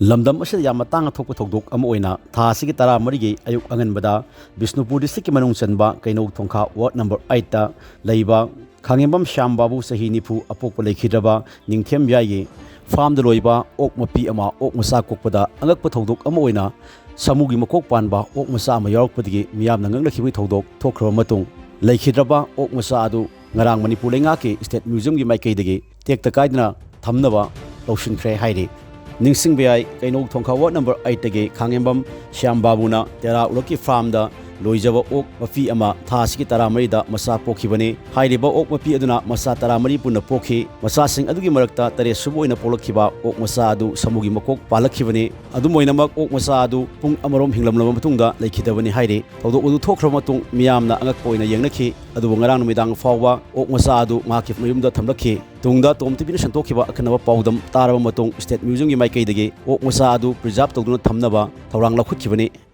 lamdam asida yam matang thokpa thodok ama oina tha asigi tara marigi ayuk anganbada Bishnupur district ki manung chanba kaino thongkha ward number 8 ta leiba khangembam Shyam Babu sahi nifu apokpa lekhidraba ningthem yayi farm da loiba ok mapi ama ok masa kokpada angakpa thodok ama oina samugi makok panba ok masa ama yarakpadigi miyamna nganglakhibi thodok thokhraba matung lekhidraba ok masa adu ngarang Manipur lenga ki state museum gi maikaidagi tekta kaidna thamnaba lawshinkhre hairi Ningsing Biai, Kaino Tonka Ward number 8 Tage, Kangembam, Shyam Babuna, Tera Uloki Farm da, Loijava Ok, Mafi Ama, Taski Taramarida, Masa Pokibane, Haidiba Ok Mapi Aduna, Masa Taramari Puna Poki, Masa Sing Adugi Marakta, Tare Subo in a Pokllakhiba, Ok Masa Adu, Samugi Makok, Pokllakhiba, Adumoinamak, Ok Masa Adu, Pung Amarom Hinglam Matunga, like Hitavani Haidi, although Udu Tokramatung, Miamna, Angako in a Yanaki, Adu Ngarang Midang Fawa, Ok Masa Adu, Makif Mayumda Tamlaki, Tungda TOMTV Shantokiba, Akanava Paudam, Taramatung, State Museum Maikaidagi, Ok Masa Adu, preserved to do not Tamnava, Taurang Loukhatkhre.